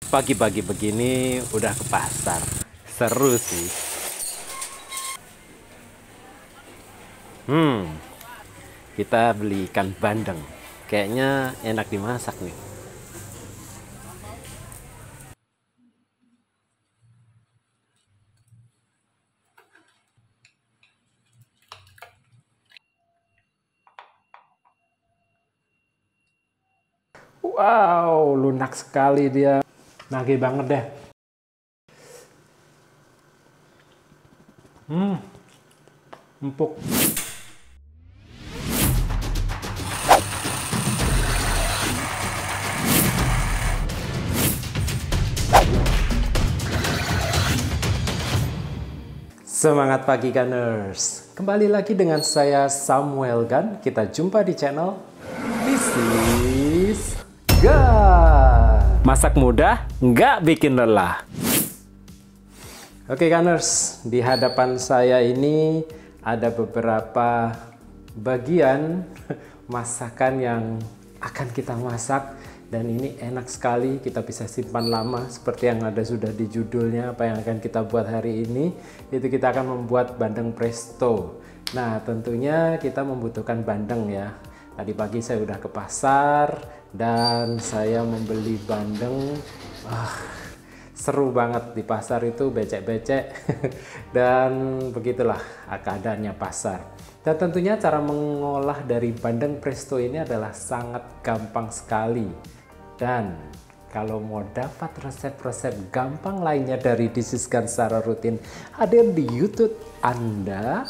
Pagi-pagi begini udah ke pasar. Seru sih. Kita beli ikan bandeng. Kayaknya enak dimasak nih. Wow, lunak sekali dia. Nagih banget deh. Empuk. Semangat pagi Gunners. Kembali lagi dengan saya Samuel Gun. Kita jumpa di channel This is Gun. Masak mudah, nggak bikin lelah. Oke Gunners, di hadapan saya ini ada beberapa bagian masakan yang akan kita masak. Dan ini enak sekali, kita bisa simpan lama seperti yang ada sudah di judulnya. Apa yang akan kita buat hari ini, itu kita akan membuat bandeng presto. Nah tentunya kita membutuhkan bandeng ya. Tadi pagi saya udah ke pasar dan saya membeli bandeng. Seru banget di pasar itu, becek-becek. Dan begitulah keadaannya pasar. Dan tentunya cara mengolah dari bandeng presto ini adalah sangat gampang sekali. Dan kalau mau dapat resep-resep gampang lainnya dari This is Gun secara rutin hadir di YouTube Anda.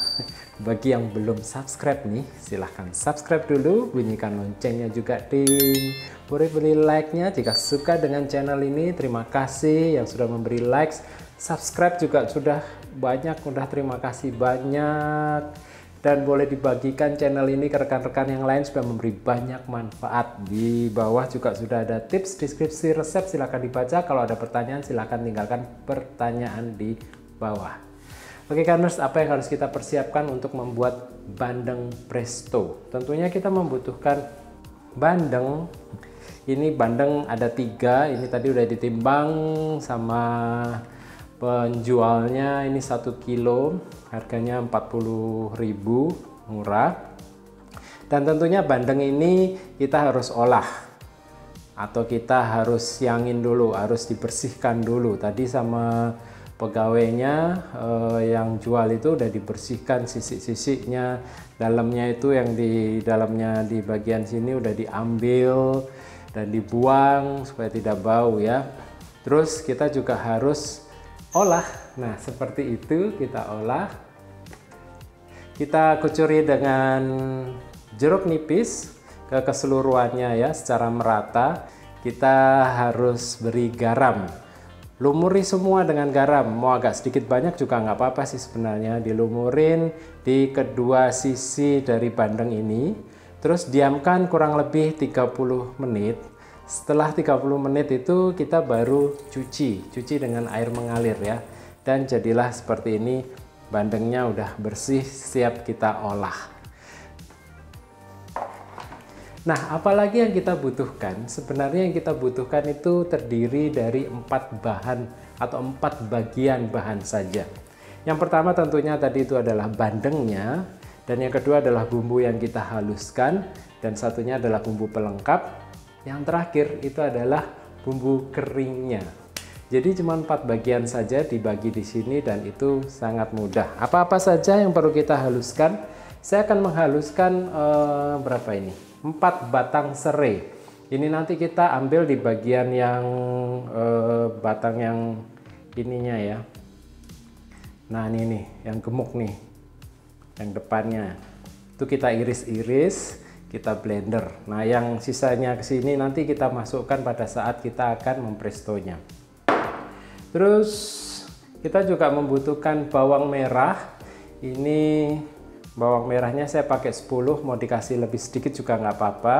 Bagi yang belum subscribe nih, silahkan subscribe dulu, bunyikan loncengnya juga ding. Boleh beri like-nya jika suka dengan channel ini. Terima kasih yang sudah memberi likes. Subscribe juga sudah banyak, terima kasih banyak. Dan boleh dibagikan channel ini ke rekan-rekan yang lain supaya memberi banyak manfaat. Di bawah juga sudah ada tips, deskripsi, resep, silahkan dibaca. Kalau ada pertanyaan silahkan tinggalkan pertanyaan di bawah. Oke Gunners, apa yang harus kita persiapkan untuk membuat bandeng presto? Tentunya kita membutuhkan bandeng. Ini bandeng ada 3, ini tadi udah ditimbang sama penjualnya. Ini 1 kilo, harganya 40.000, murah. Dan tentunya bandeng ini kita harus olah atau kita harus siangin dulu, harus dibersihkan dulu. Tadi sama pegawainya yang jual itu udah dibersihkan sisik-sisiknya, dalamnya itu yang di dalamnya di bagian sini udah diambil dan dibuang supaya tidak bau ya. Terus kita juga harus olah. Nah seperti itu kita olah. Kita kucuri dengan jeruk nipis ke keseluruhannya ya, secara merata. Kita harus beri garam, lumuri semua dengan garam. Mau agak sedikit banyak juga nggak apa-apa sih sebenarnya. Dilumurin di kedua sisi dari bandeng ini. Terus diamkan kurang lebih 30 menit. Setelah 30 menit itu kita baru cuci dengan air mengalir ya. Dan jadilah seperti ini, bandengnya udah bersih, siap kita olah. Nah, apalagi yang kita butuhkan? Sebenarnya yang kita butuhkan itu terdiri dari 4 bahan atau 4 bagian bahan saja. Yang pertama tentunya tadi itu adalah bandengnya, dan yang kedua adalah bumbu yang kita haluskan, dan satunya adalah bumbu pelengkap. Yang terakhir itu adalah bumbu keringnya. Jadi cuma 4 bagian saja dibagi di sini dan itu sangat mudah. Apa-apa saja yang perlu kita haluskan? Saya akan menghaluskan berapa ini? 4 batang serai. Ini nanti kita ambil di bagian yang batang yang ininya ya. Nah ini nih, yang gemuk nih, yang depannya. Itu kita iris-iris. Kita blender. Nah yang sisanya ke sini nanti kita masukkan pada saat kita akan memprestonya. Terus kita juga membutuhkan bawang merah. Ini bawang merahnya saya pakai 10, mau dikasih lebih sedikit juga nggak apa-apa.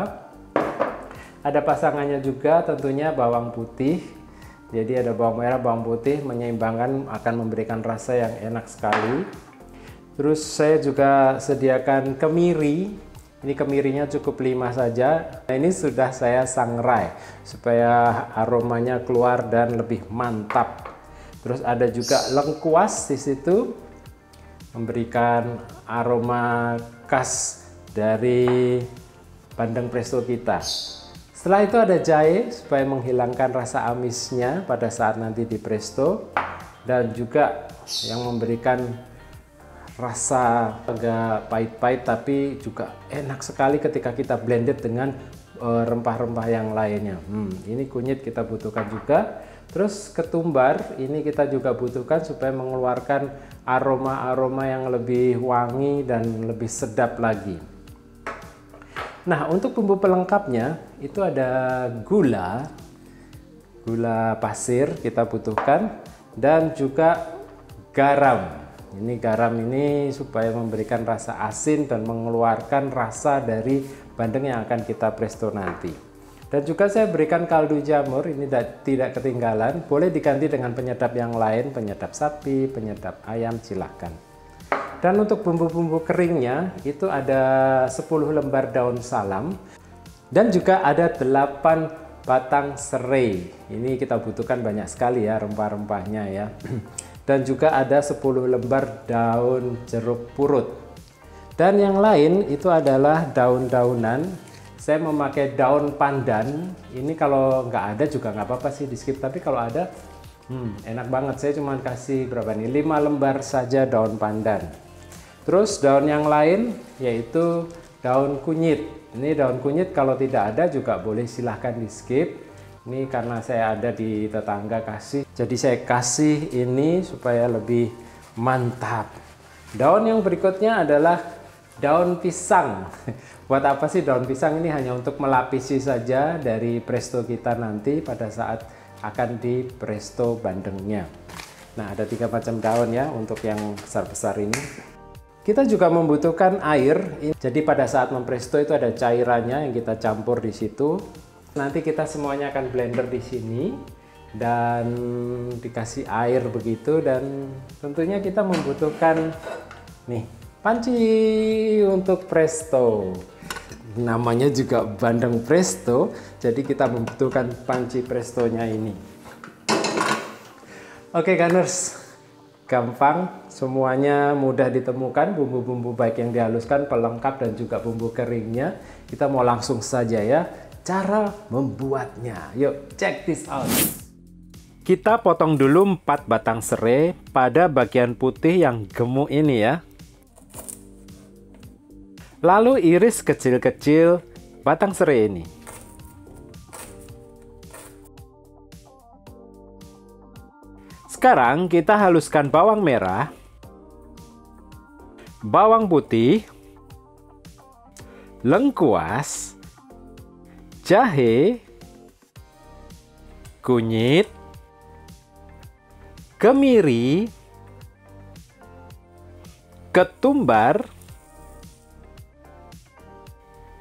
Ada pasangannya juga tentunya bawang putih. Jadi ada bawang merah, bawang putih, menyeimbangkan, akan memberikan rasa yang enak sekali. Terus saya juga sediakan kemiri. Ini kemirinya cukup 5 saja. Nah, ini sudah saya sangrai supaya aromanya keluar dan lebih mantap. Terus ada juga lengkuas di situ, memberikan aroma khas dari bandeng presto kita. Setelah itu ada jahe supaya menghilangkan rasa amisnya pada saat nanti di presto, dan juga yang memberikan rasa agak pahit-pahit tapi juga enak sekali ketika kita blended dengan rempah-rempah yang lainnya. Ini kunyit kita butuhkan juga. Terus ketumbar ini kita juga butuhkan supaya mengeluarkan aroma-aroma yang lebih wangi dan lebih sedap lagi. Nah, untuk bumbu pelengkapnya itu ada gula pasir kita butuhkan, dan juga garam. Ini garam ini supaya memberikan rasa asin dan mengeluarkan rasa dari bandeng yang akan kita presto nanti. Dan juga saya berikan kaldu jamur, ini tidak ketinggalan. Boleh diganti dengan penyedap yang lain, penyedap sapi, penyedap ayam, silahkan. Dan untuk bumbu-bumbu keringnya itu ada 10 lembar daun salam, dan juga ada 8 batang serai. Ini kita butuhkan banyak sekali ya rempah-rempahnya ya. Dan juga ada 10 lembar daun jeruk purut. Dan yang lain itu adalah daun-daunan. Saya memakai daun pandan. Ini kalau nggak ada juga nggak apa-apa sih, di skip. Tapi kalau ada, enak banget. Saya cuma kasih berapa nih? 5 lembar saja daun pandan. Terus daun yang lain yaitu daun kunyit. Ini daun kunyit kalau tidak ada juga boleh, silahkan di skip. Ini karena saya ada di tetangga kasih, jadi saya kasih ini supaya lebih mantap. Daun yang berikutnya adalah daun pisang. Buat apa sih daun pisang? Ini hanya untuk melapisi saja dari presto kita nanti pada saat akan di presto bandengnya. Nah, ada 3 macam daun ya untuk yang besar-besar ini. Kita juga membutuhkan air. Jadi pada saat mempresto itu ada cairannya yang kita campur di situ. Nanti kita semuanya akan blender di sini dan dikasih air begitu, dan tentunya kita membutuhkan nih panci untuk presto. Namanya juga bandeng presto, jadi kita membutuhkan panci prestonya ini. Oke gunners, gampang, semuanya mudah ditemukan, bumbu-bumbu baik yang dihaluskan, pelengkap, dan juga bumbu keringnya. Kita mau langsung saja ya cara membuatnya. Yuk check this out. Kita potong dulu 4 batang serai pada bagian putih yang gemuk ini ya. Lalu iris kecil-kecil batang serai ini. Sekarang kita haluskan bawang merah, bawang putih, lengkuas, jahe, kunyit, kemiri, ketumbar,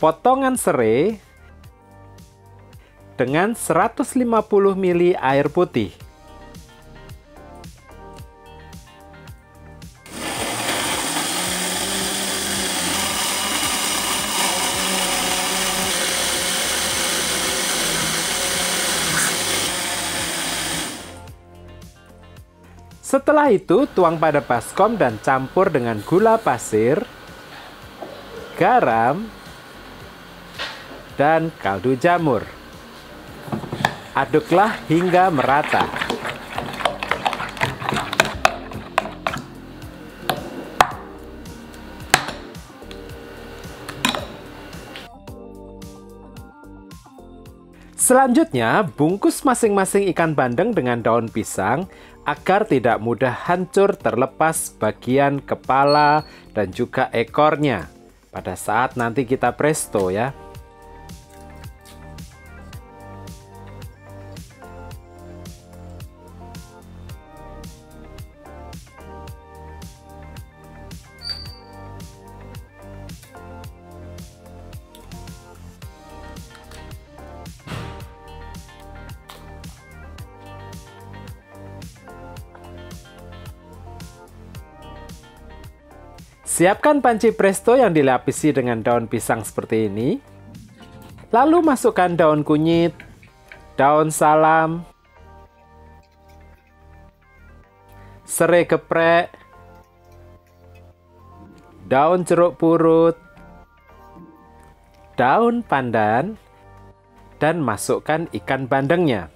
potongan serai dengan 150 ml air putih. Setelah itu tuang pada baskom dan campur dengan gula pasir, garam, dan kaldu jamur. Aduklah hingga merata. Selanjutnya, bungkus masing-masing ikan bandeng dengan daun pisang agar tidak mudah hancur terlepas bagian kepala dan juga ekornya pada saat nanti kita presto ya. Siapkan panci presto yang dilapisi dengan daun pisang seperti ini. Lalu masukkan daun kunyit, daun salam, serai geprek, daun jeruk purut, daun pandan, dan masukkan ikan bandengnya.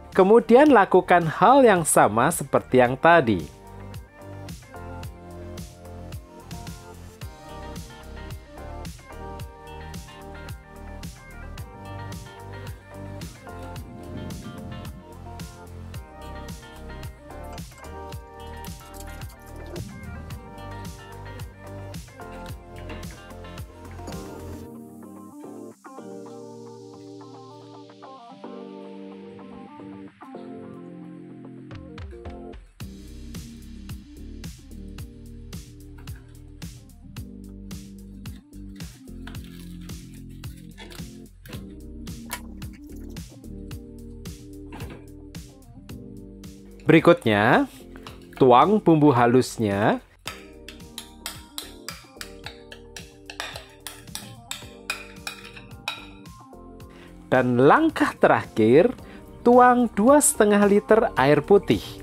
Kemudian lakukan hal yang sama seperti yang tadi. Berikutnya, tuang bumbu halusnya. Dan langkah terakhir, tuang 2,5 liter air putih.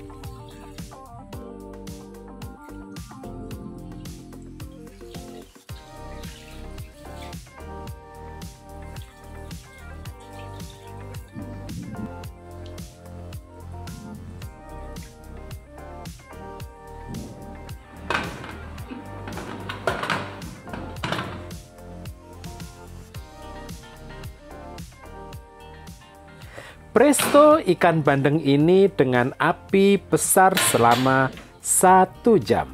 Presto ikan bandeng ini dengan api besar selama 1 jam.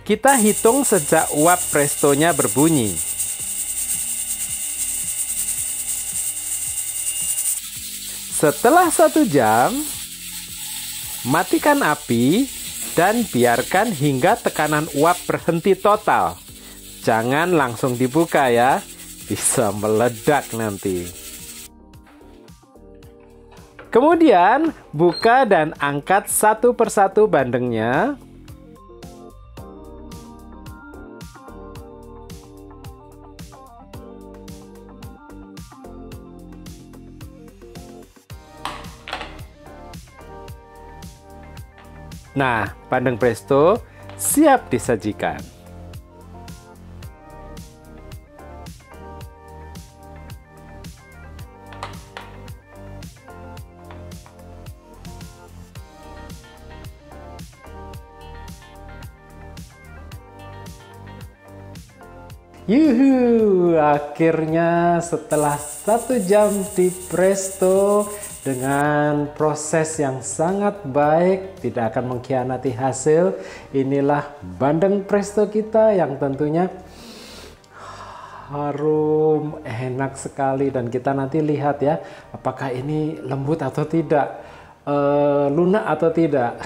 Kita hitung sejak uap prestonya berbunyi. Setelah 1 jam, matikan api dan biarkan hingga tekanan uap berhenti total. Jangan langsung dibuka ya. Bisa meledak nanti. Kemudian buka dan angkat satu persatu bandengnya. Nah, bandeng presto siap disajikan. Yuhu, akhirnya setelah 1 jam di presto dengan proses yang sangat baik, tidak akan mengkhianati hasil. Inilah bandeng presto kita yang tentunya harum, enak sekali, dan kita nanti lihat ya, apakah ini lembut atau tidak, lunak atau tidak.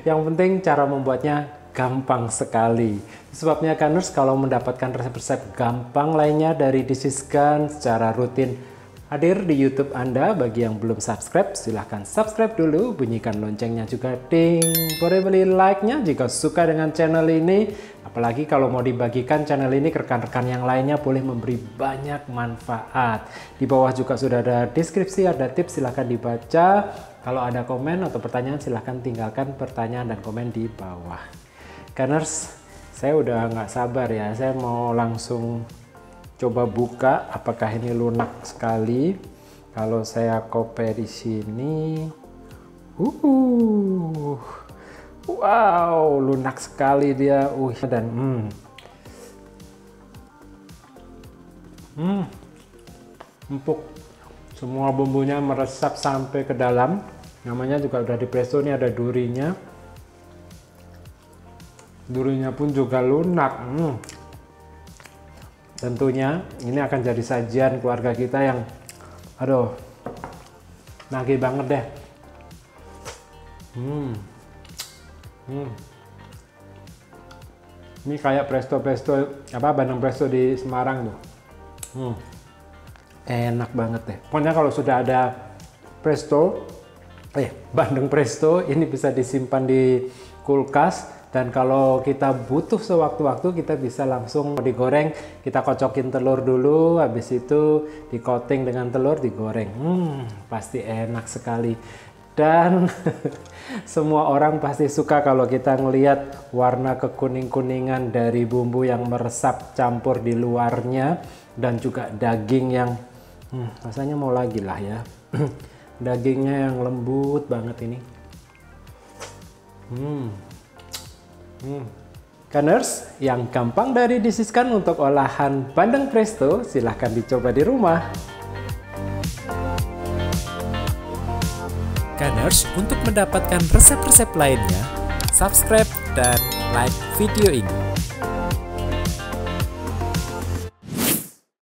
Yang penting cara membuatnya gampang sekali. Sebabnya Kaners kalau mendapatkan resep-resep gampang lainnya dari This Is Gan secara rutin hadir di YouTube Anda. Bagi yang belum subscribe, silahkan subscribe dulu, bunyikan loncengnya juga ding. Boleh beli like-nya jika suka dengan channel ini. Apalagi kalau mau dibagikan channel ini ke rekan-rekan yang lainnya, boleh memberi banyak manfaat. Di bawah juga sudah ada deskripsi, ada tips, silahkan dibaca. Kalau ada komen atau pertanyaan, silahkan tinggalkan pertanyaan dan komen di bawah. Kaners, saya udah nggak sabar ya, saya mau langsung coba buka apakah ini lunak sekali. Kalau saya kope di sini, wow, lunak sekali dia, dan empuk, semua bumbunya meresap sampai ke dalam. Namanya juga udah di presto, ini ada durinya. Durinya pun juga lunak. Tentunya ini akan jadi sajian keluarga kita yang aduh, nagih banget deh. Ini kayak presto bandeng presto di Semarang tuh. Enak banget deh. Pokoknya kalau sudah ada bandeng presto ini bisa disimpan di kulkas, dan kalau kita butuh sewaktu-waktu kita bisa langsung digoreng. Kita kocokin telur dulu, habis itu di coating dengan telur, digoreng. Pasti enak sekali. Dan semua orang pasti suka kalau kita ngelihat warna kekuning-kuningan dari bumbu yang meresap campur di luarnya, dan juga daging yang rasanya mau lagi lah ya. Dagingnya yang lembut banget ini. Kaners, yang gampang dari disiskan untuk olahan bandeng presto, silahkan dicoba di rumah. Kaners, untuk mendapatkan resep-resep lainnya, subscribe dan like video ini.